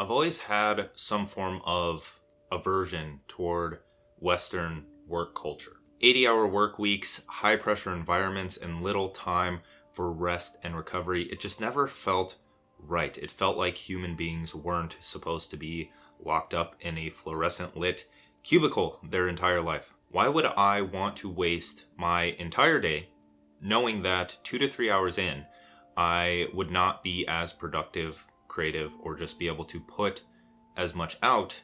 I've always had some form of aversion toward Western work culture. 80-hour work weeks, high pressure environments, and little time for rest and recovery. It just never felt right. It felt like human beings weren't supposed to be locked up in a fluorescent lit cubicle their entire life. Why would I want to waste my entire day knowing that 2 to 3 hours in, I would not be as productive, creative, or just be able to put as much out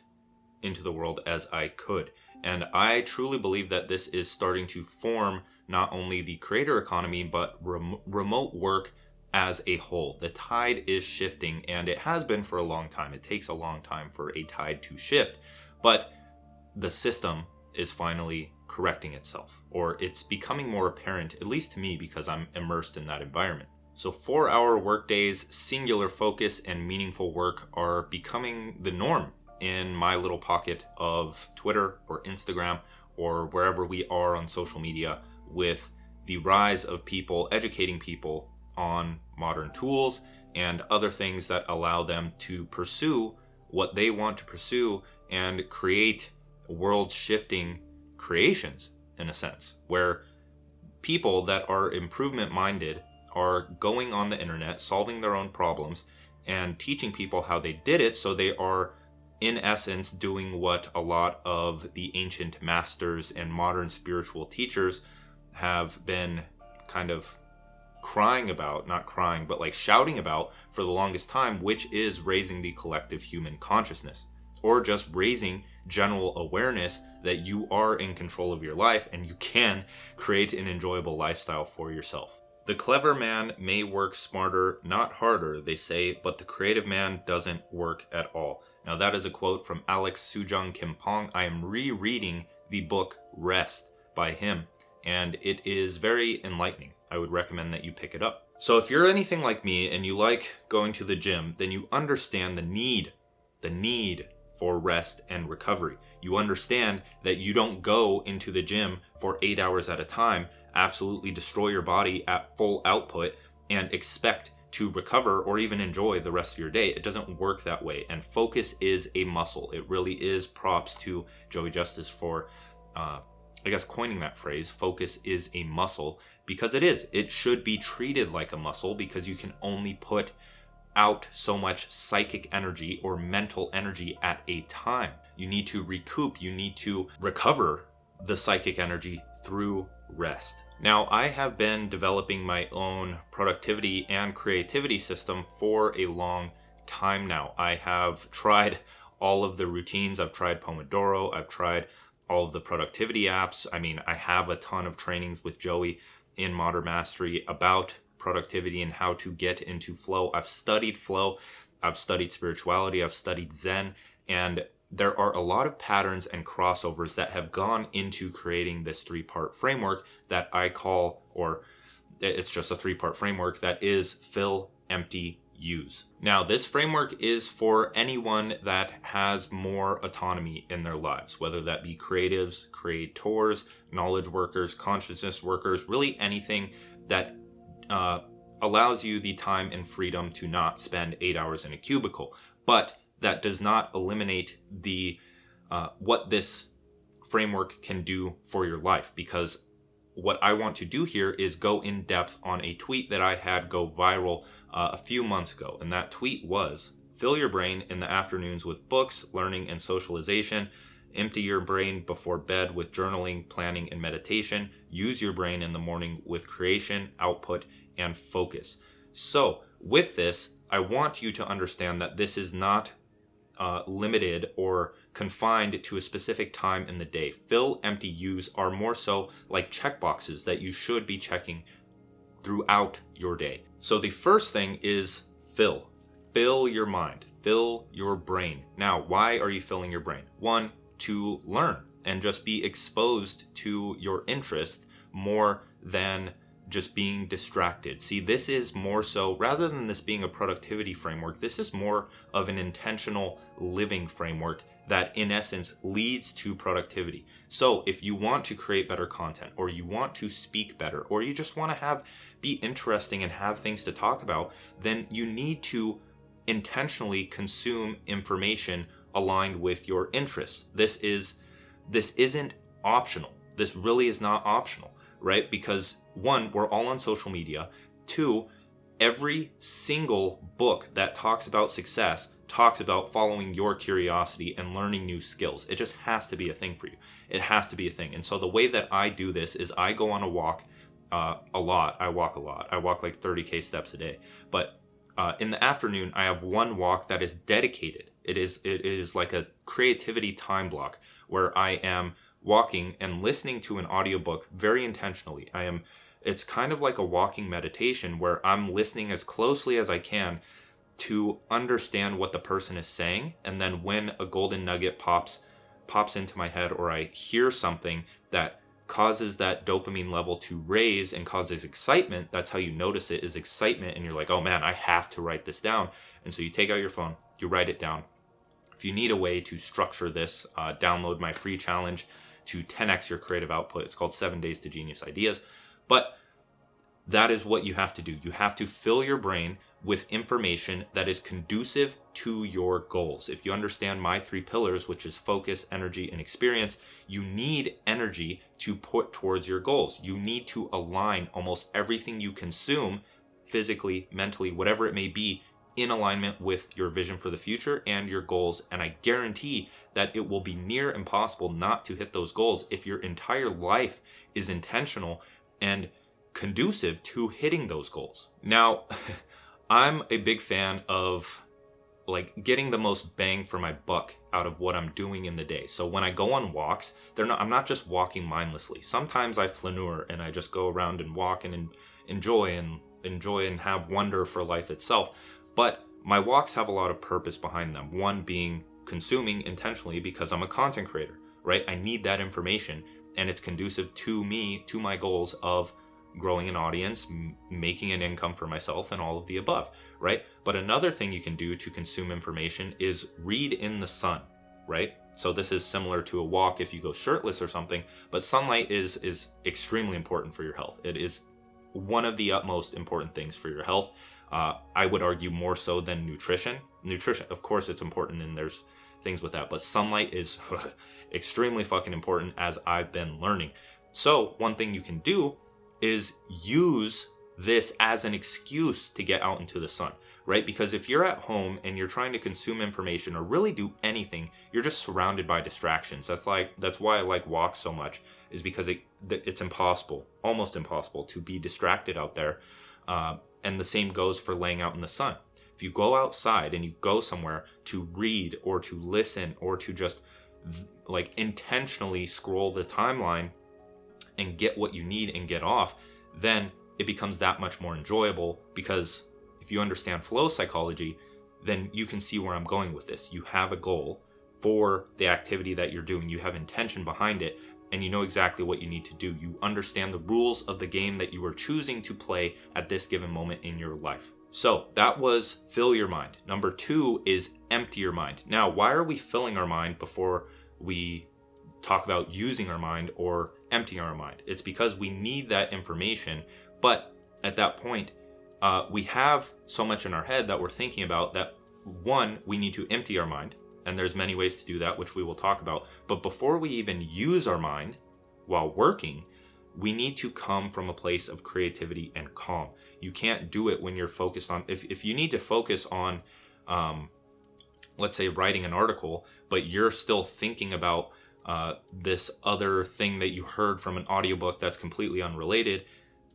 into the world as I could? And I truly believe that this is starting to form not only the creator economy, but remote work as a whole. The tide is shifting, and it has been for a long time. It takes a long time for a tide to shift, but the system is finally correcting itself, or it's becoming more apparent, at least to me, because I'm immersed in that environment. So 4-hour workdays, singular focus, and meaningful work are becoming the norm in my little pocket of Twitter or Instagram or wherever we are on social media, with the rise of people educating people on modern tools and other things that allow them to pursue what they want to pursue and create world-shifting creations, in a sense, where people that are improvement-minded are going on the internet, solving their own problems, and teaching people how they did it. So they are, in essence, doing what a lot of the ancient masters and modern spiritual teachers have been kind of crying about, not crying, but like shouting about for the longest time, which is raising the collective human consciousness, or just raising general awareness that you are in control of your life and you can create an enjoyable lifestyle for yourself. The clever man may work smarter, not harder, they say, but the creative man doesn't work at all. Now that is a quote from Alex Sujung Kimpong. I am rereading the book Rest by him, and it is very enlightening. I would recommend that you pick it up. So if you're anything like me and you like going to the gym, then you understand the need for rest and recovery. You understand that you don't go into the gym for 8 hours at a time, absolutely destroy your body at full output, and expect to recover or even enjoy the rest of your day. It doesn't work that way. And focus is a muscle. It really is. Props to Joey Justice for, coining that phrase. Focus is a muscle, because it is. It should be treated like a muscle, because you can only put out so much psychic energy or mental energy at a time. You need to recoup. You need to recover the psychic energy through rest. Now, I have been developing my own productivity and creativity system for a long time now. I have tried all of the routines. I've tried Pomodoro. I've tried all of the productivity apps. I mean, I have a ton of trainings with Joey in Modern Mastery about productivity and how to get into flow. I've studied flow. I've studied spirituality. I've studied Zen. And there are a lot of patterns and crossovers that have gone into creating this 3-part framework that I call, or it's just a 3-part framework that is fill, empty, use. Now, this framework is for anyone that has more autonomy in their lives, whether that be creatives, creators, knowledge workers, consciousness workers, really anything that allows you the time and freedom to not spend 8 hours in a cubicle. But that does not eliminate the what this framework can do for your life, because what I want to do here is go in depth on a tweet that I had go viral a few months ago. And that tweet was: fill your brain in the afternoons with books, learning, and socialization. Empty your brain before bed with journaling, planning, and meditation. Use your brain in the morning with creation, output, and focus. So with this, I want you to understand that this is not limited or confined to a specific time in the day. Fill, empty, use are more so like checkboxes that you should be checking throughout your day. So the first thing is fill. Fill your mind. Fill your brain. Now, why are you filling your brain? 1, to learn and just be exposed to your interest more than just being distracted. See, this is more so, rather than this being a productivity framework, this is more of an intentional living framework that in essence leads to productivity. So if you want to create better content, or you want to speak better, or you just want to be interesting and have things to talk about, then you need to intentionally consume information aligned with your interests. This isn't optional. This really is not optional, right? Because one, we're all on social media. Two, every single book that talks about success talks about following your curiosity and learning new skills. It just has to be a thing for you. It has to be a thing. And so the way that I do this is I go on a walk a lot. I walk a lot. I walk like 30K steps a day. But in the afternoon, I have one walk that is dedicated. It is like a creativity time block where I am walking and listening to an audiobook very intentionally. It's kind of like a walking meditation where I'm listening as closely as I can to understand what the person is saying. And then when a golden nugget pops into my head, or I hear something that causes that dopamine level to raise and causes excitement, that's how you notice it, is excitement. And you're like, oh man, I have to write this down. And so you take out your phone, you write it down. If you need a way to structure this, download my free challenge to 10x your creative output. It's called 7 Days to Genius Ideas. But that is what you have to do. You have to fill your brain with information that is conducive to your goals. If you understand my 3 pillars, which is focus, energy, and experience, you need energy to put towards your goals. You need to align almost everything you consume, physically, mentally, whatever it may be, in alignment with your vision for the future and your goals. And I guarantee that it will be near impossible not to hit those goals if your entire life is intentional and conducive to hitting those goals. Now, I'm a big fan of like getting the most bang for my buck out of what I'm doing in the day. So when I go on walks, I'm not just walking mindlessly. Sometimes I flaneur and I just go around and walk and enjoy and have wonder for life itself. But my walks have a lot of purpose behind them. One being consuming intentionally because I'm a content creator, right? I need that information and it's conducive to me, to my goals of growing an audience, making an income for myself, and all of the above, right? But another thing you can do to consume information is read in the sun, right? So this is similar to a walk if you go shirtless or something, but sunlight is extremely important for your health. It is one of the utmost important things for your health. I would argue more so than nutrition. Nutrition, of course, it's important and there's things with that, but sunlight is extremely fucking important, as I've been learning. So one thing you can do is use this as an excuse to get out into the sun, right? Because if you're at home and you're trying to consume information or really do anything, you're just surrounded by distractions. That's why I like walks so much, is because it's impossible, almost impossible, to be distracted out there. And the same goes for laying out in the sun. If you go outside and you go somewhere to read or to listen or to just like intentionally scroll the timeline and get what you need and get off, then it becomes that much more enjoyable. Because if you understand flow psychology, then you can see where I'm going with this. You have a goal for the activity that you're doing. You have intention behind it, and you know exactly what you need to do. You understand the rules of the game that you are choosing to play at this given moment in your life. So that was fill your mind. Number 2 is empty your mind. Now, why are we filling our mind before we talk about using our mind or emptying our mind? It's because we need that information, but at that point, we have so much in our head that we're thinking about that, one, we need to empty our mind, and there's many ways to do that, which we will talk about. But before we even use our mind while working, we need to come from a place of creativity and calm. You can't do it when you're focused on, if you need to focus on, let's say writing an article, but you're still thinking about this other thing that you heard from an audiobook that's completely unrelated,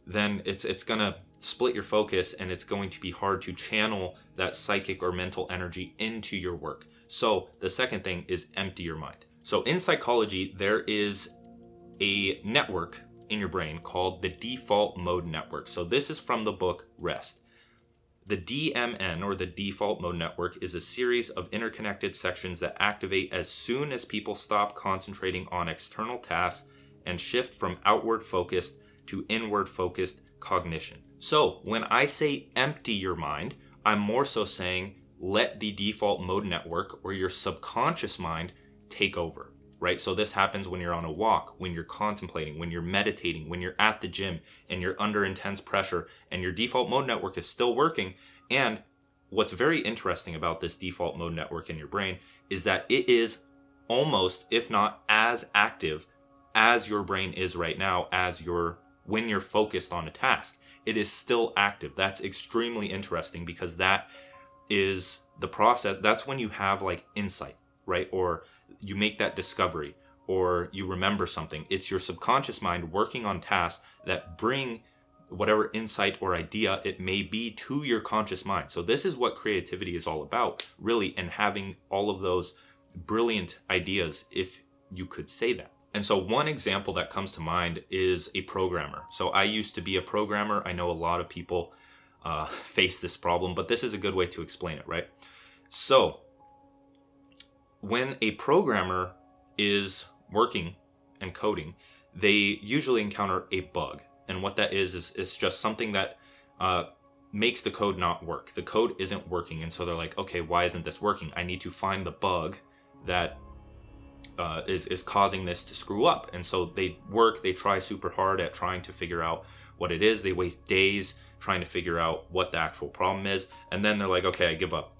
then it's gonna split your focus, and it's going to be hard to channel that psychic or mental energy into your work. So the second thing is empty your mind. So in psychology, there is a network in your brain called the default mode network. So this is from the book Rest. The DMN, or the default mode network, is a series of interconnected sections that activate as soon as people stop concentrating on external tasks and shift from outward focused to inward focused cognition. So when I say empty your mind, I'm more so saying let the default mode network, or your subconscious mind, take over, right? So this happens when you're on a walk, when you're contemplating, when you're meditating, when you're at the gym and you're under intense pressure and your default mode network is still working. And what's very interesting about this default mode network in your brain is that it is almost, if not as active as your brain is right now, when you're focused on a task. It is still active. That's extremely interesting, because that is the process. That's when you have like insight, right? Or you make that discovery, or you remember something. It's your subconscious mind working on tasks that bring whatever insight or idea it may be to your conscious mind. So this is what creativity is all about, really, and having all of those brilliant ideas, if you could say that. And so one example that comes to mind is a programmer. So I used to be a programmer. I know a lot of people face this problem, but this is a good way to explain it, right? So when a programmer is working and coding, they usually encounter a bug. And what that is it's just something that makes the code not work. The code isn't working. And so they're like, okay, why isn't this working? I need to find the bug that is causing this to screw up. And so they try super hard at trying to figure out what it is. They waste days trying to figure out what the actual problem is. And then they're like, okay, I give up.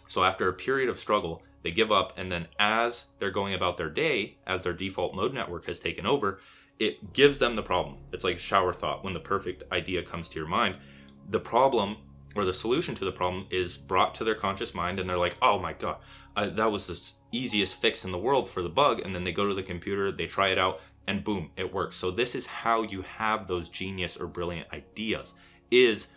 So after a period of struggle, they give up. And then as they're going about their day, as their default mode network has taken over, it gives them the problem. It's like a shower thought. When the perfect idea comes to your mind, the problem or the solution to the problem is brought to their conscious mind, and they're like, oh my God, that was the easiest fix in the world for the bug. And then they go to the computer, they try it out, and boom, it works. So this is how you have those genius or brilliant ideas, is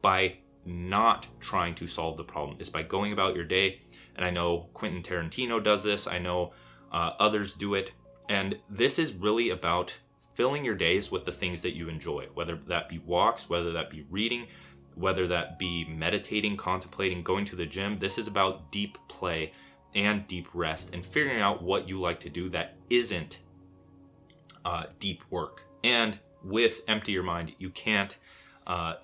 by not trying to solve the problem. Is by going about your day. And I know Quentin Tarantino does this. I know others do it. And this is really about filling your days with the things that you enjoy, whether that be walks, whether that be reading, whether that be meditating, contemplating, going to the gym. This is about deep play and deep rest, and figuring out what you like to do that isn't deep work. And with Empty Your Mind, you can't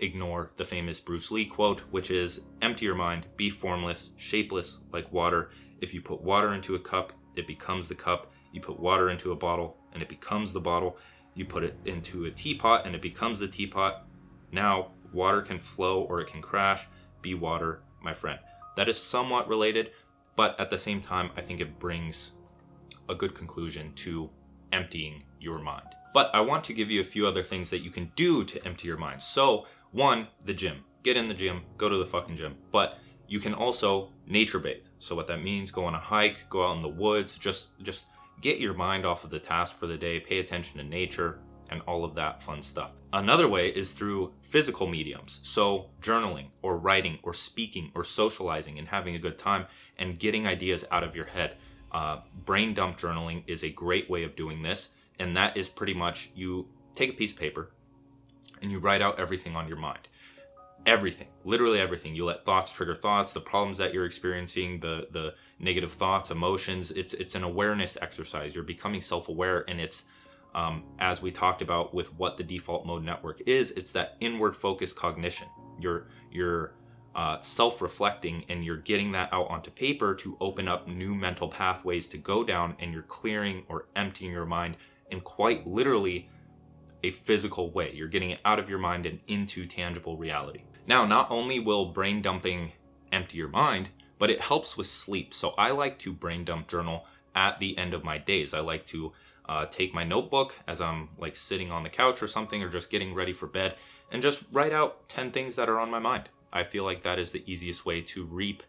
ignore the famous Bruce Lee quote, which is, empty your mind, be formless, shapeless like water. If you put water into a cup, it becomes the cup. You put water into a bottle and it becomes the bottle. You put it into a teapot and it becomes the teapot. Now water can flow or it can crash. Be water, my friend. That is somewhat related, but at the same time, I think it brings a good conclusion to emptying your mind. But I want to give you a few other things that you can do to empty your mind. So one, the gym. Get in the gym, go to the fucking gym. But you can also nature bathe. So what that means, go on a hike, go out in the woods, just get your mind off of the task for the day, pay attention to nature and all of that fun stuff. Another way is through physical mediums. So journaling or writing or speaking or socializing and having a good time and getting ideas out of your head. Brain dump journaling is a great way of doing this. And that is pretty much, you take a piece of paper and you write out everything on your mind. Everything, literally everything. You let thoughts trigger thoughts, the problems that you're experiencing, the negative thoughts, emotions. It's an awareness exercise. You're becoming self-aware, and it's, as we talked about with what the default mode network is, it's that inward focused cognition. You're self-reflecting, and you're getting that out onto paper to open up new mental pathways to go down, and you're clearing or emptying your mind in quite literally a physical way. You're getting it out of your mind and into tangible reality. Now, not only will brain dumping empty your mind, but it helps with sleep. So I like to brain dump journal at the end of my days. I like to take my notebook as I'm like sitting on the couch or something, or just getting ready for bed, and just write out 10 things that are on my mind. I feel like that is the easiest way to reap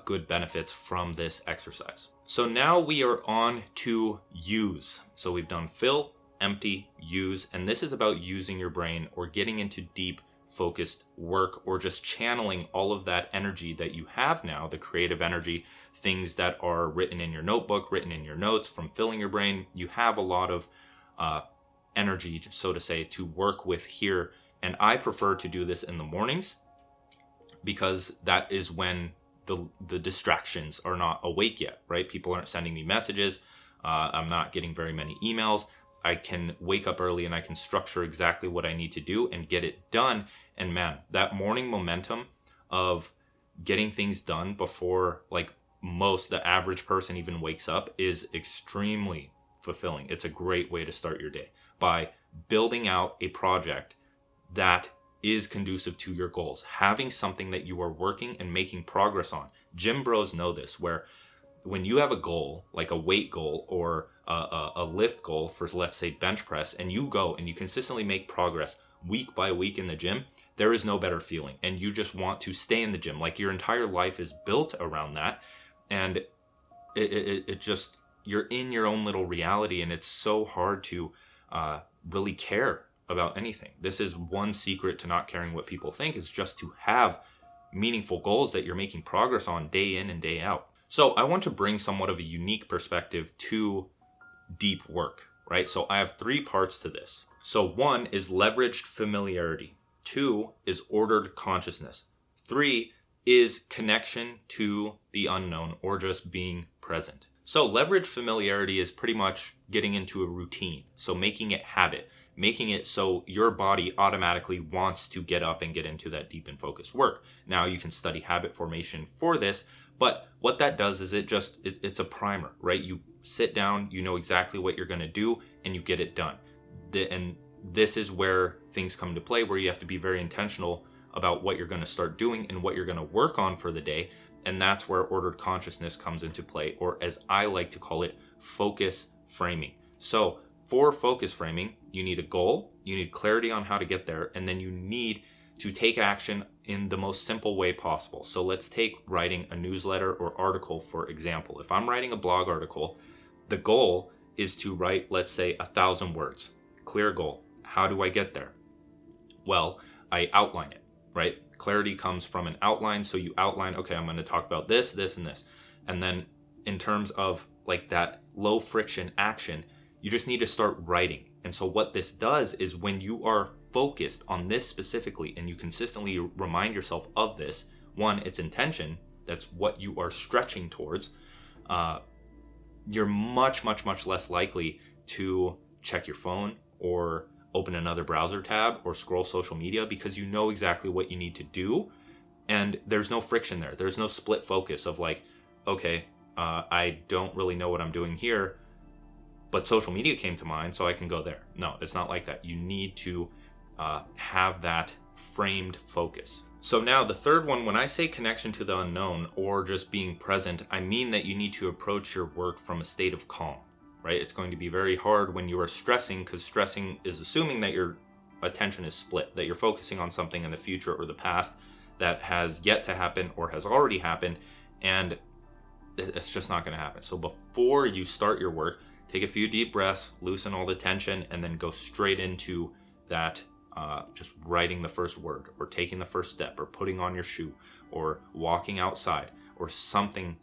good benefits from this exercise. So now we are on to use. So we've done fill, empty, use, and this is about using your brain or getting into deep focused work, or just channeling all of that energy that you have now, the creative energy, things that are written in your notebook, written in your notes from filling your brain. You have a lot of energy, so to say, to work with here. And I prefer to do this in the mornings, because that is when the distractions are not awake yet, right? People aren't sending me messages. I'm not getting very many emails. I can wake up early and I can structure exactly what I need to do and get it done. And man, that morning momentum of getting things done before like the average person even wakes up is extremely fulfilling. It's a great way to start your day by building out a project that is conducive to your goals. Having something that you are working and making progress on. Gym bros know this, where when you have a goal, like a weight goal or a lift goal for, let's say, bench press, and you go and you consistently make progress week by week in the gym, there is no better feeling. And you just want to stay in the gym. Like your entire life is built around that. And it just, you're in your own little reality, and it's so hard to really care about anything. This is one secret to not caring what people think, is just to have meaningful goals that you're making progress on day in and day out. So I want to bring somewhat of a unique perspective to deep work, right? So I have 3 parts to this. So 1 is leveraged familiarity. 2 is ordered consciousness. 3 is connection to the unknown, or just being present. So leveraged familiarity is pretty much getting into a routine. So making it habit, making it so your body automatically wants to get up and get into that deep and focused work. Now you can study habit formation for this, but what that does is it's a primer, right? You sit down, you know exactly what you're going to do, and you get it done. And this is where things come into play, where you have to be very intentional about what you're going to start doing and what you're going to work on for the day. And that's where ordered consciousness comes into play, or as I like to call it, focus framing. So for focus framing, you need a goal, you need clarity on how to get there, and then you need to take action in the most simple way possible. So let's take writing a newsletter or article, for example. If I'm writing a blog article, the goal is to write, let's say, 1,000 words. Clear goal. How do I get there? Well, I outline it, right? Clarity comes from an outline. So you outline, okay, I'm going to talk about this, this, and this. And then in terms of like that low friction action, you just need to start writing. And so what this does is, when you are focused on this specifically and you consistently remind yourself of this, 1, it's intention, that's what you are stretching towards, you're much less likely to check your phone or open another browser tab or scroll social media, because you know exactly what you need to do. And there's no friction there. There's no split focus of like, okay, I don't really know what I'm doing here, but social media came to mind, so I can go there. No, it's not like that. You need to have that framed focus. So now the third one, when I say connection to the unknown or just being present, I mean that you need to approach your work from a state of calm, right? It's going to be very hard when you are stressing, because stressing is assuming that your attention is split, that you're focusing on something in the future or the past that has yet to happen or has already happened, and it's just not going to happen. So before you start your work, take a few deep breaths, loosen all the tension, and then go straight into that, just writing the first word, or taking the first step, or putting on your shoe, or walking outside, or something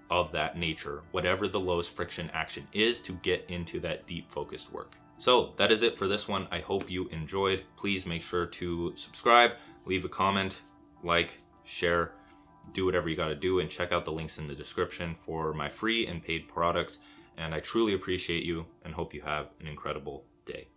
of that nature, whatever the lowest friction action is to get into that deep focused work. So that is it for this one. I hope you enjoyed. Please make sure to subscribe, leave a comment, like, share, do whatever you got to do, and check out the links in the description for my free and paid products. And I truly appreciate you and hope you have an incredible day.